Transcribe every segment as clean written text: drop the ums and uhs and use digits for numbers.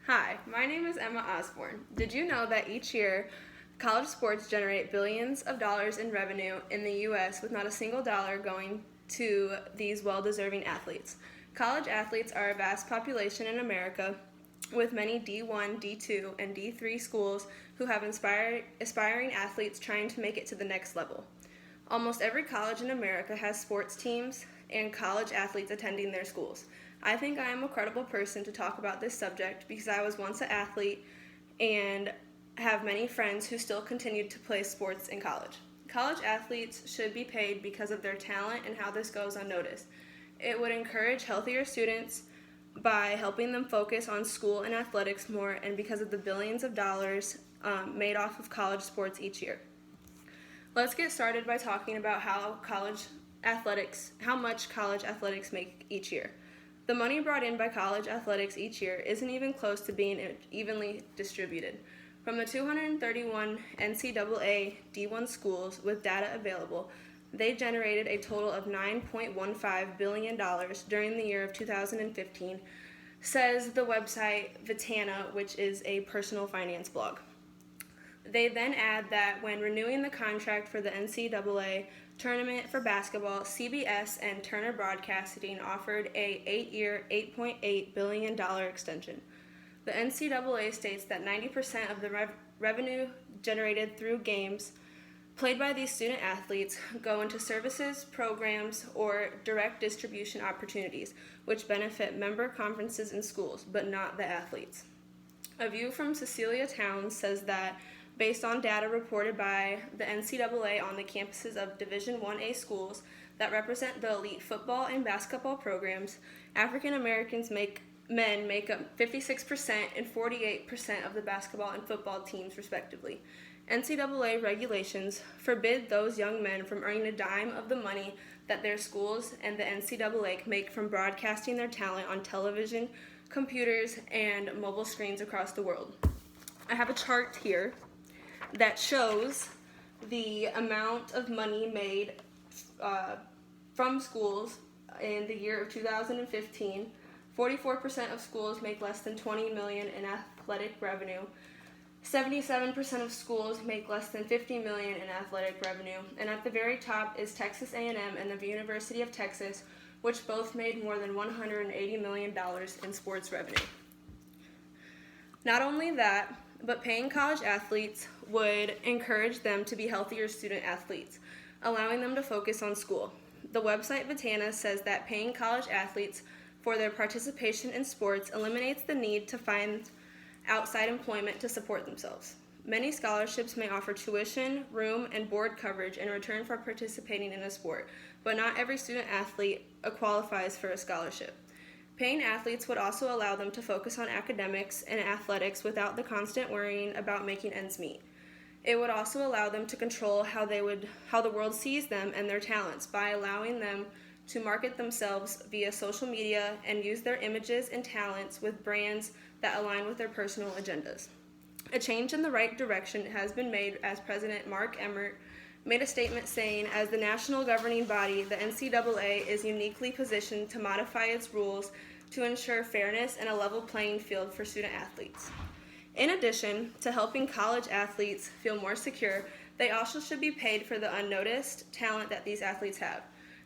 Hi, my name is Emma Osborne. Did you know that each year college sports generate billions of dollars in revenue in the U.S. with not a single dollar going to these well-deserving athletes? College athletes are a vast population in America with many D1, D2, and D3 schools who have aspiring athletes trying to make it to the next level. Almost every college in America has sports teams and college athletes attending their schools. I think I am a credible person to talk about this subject because I was once an athlete and have many friends who still continue to play sports in college. College athletes should be paid because of their talent and how this goes unnoticed. It would encourage healthier students by helping them focus on school and athletics more, and because of the billions of dollars made off of college sports each year. Let's get started by talking about how much college athletics make each year. The money brought in by college athletics each year isn't even close to being evenly distributed. From the 231 NCAA D1 schools with data available, they generated a total of $9.15 billion during the year of 2015, says the website Vitana, which is a personal finance blog. They then add that when renewing the contract for the NCAA tournament for basketball, CBS and Turner Broadcasting offered a 8-year, $8.8 billion extension. The NCAA states that 90% of the revenue generated through games played by these student athletes go into services, programs, or direct distribution opportunities, which benefit member conferences and schools, but not the athletes. A view from Cecilia Towns says that based on data reported by the NCAA on the campuses of Division I-A schools that represent the elite football and basketball programs, African Americans men make up 56% and 48% of the basketball and football teams, respectively. NCAA regulations forbid those young men from earning a dime of the money that their schools and the NCAA make from broadcasting their talent on television, computers, and mobile screens across the world. I have a chart here that shows the amount of money made from schools in the year of 2015. 44% of schools make less than $20 million in athletic revenue. 77% of schools make less than $50 million in athletic revenue. And at the very top is Texas A&M and the University of Texas, which both made more than $180 million in sports revenue. Not only that, but paying college athletes would encourage them to be healthier student athletes, allowing them to focus on school. The website Vitana says that paying college athletes for their participation in sports eliminates the need to find outside employment to support themselves. Many scholarships may offer tuition, room, and board coverage in return for participating in a sport, but not every student athlete qualifies for a scholarship. Paying athletes would also allow them to focus on academics and athletics without the constant worrying about making ends meet. It would also allow them to control how the world sees them and their talents by allowing them to market themselves via social media and use their images and talents with brands that align with their personal agendas. A change in the right direction has been made as President Mark Emmert made a statement saying, as the national governing body, the NCAA is uniquely positioned to modify its rules to ensure fairness and a level playing field for student athletes. In addition to helping college athletes feel more secure, they also should be paid for the unnoticed talent that these athletes have.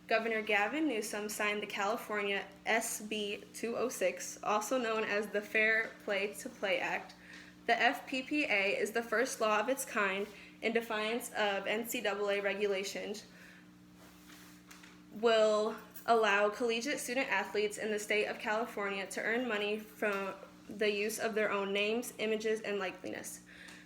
Governor Gavin Newsom signed the California SB 206, also known as the Fair Play to Play Act. The FPPA is the first law of its kind in defiance of NCAA regulations, will allow collegiate student athletes in the state of California to earn money from the use of their own names, images, and likeliness.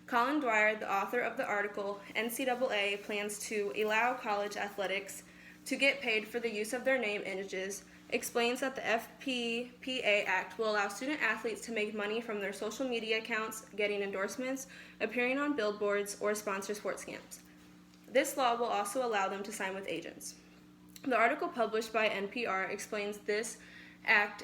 Colin Dwyer, the author of the article, NCAA plans to allow college athletics to get paid for the use of their name images, explains that the FPPA Act will allow student athletes to make money from their social media accounts, getting endorsements, appearing on billboards, or sponsor sports camps. This law will also allow them to sign with agents. The article published by NPR explains this act,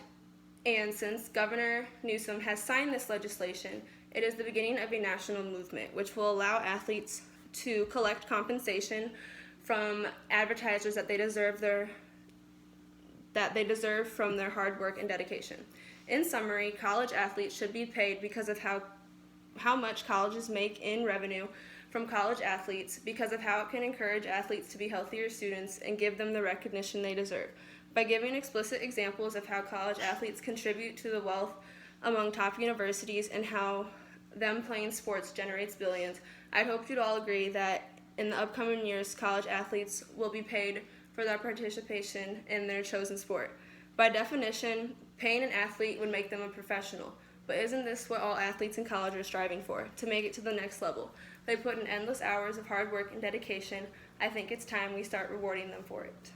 and since Governor Newsom has signed this legislation, it is the beginning of a national movement, which will allow athletes to collect compensation from advertisers that they deserve that they deserve from their hard work and dedication. In summary, college athletes should be paid because of how much colleges make in revenue from college athletes, because of how it can encourage athletes to be healthier students and give them the recognition they deserve. By giving explicit examples of how college athletes contribute to the wealth among top universities and how them playing sports generates billions, I'd hope you'd all agree that in the upcoming years, college athletes will be paid for their participation in their chosen sport. By definition, paying an athlete would make them a professional. But isn't this what all athletes in college are striving for, to make it to the next level? They put in endless hours of hard work and dedication. I think it's time we start rewarding them for it.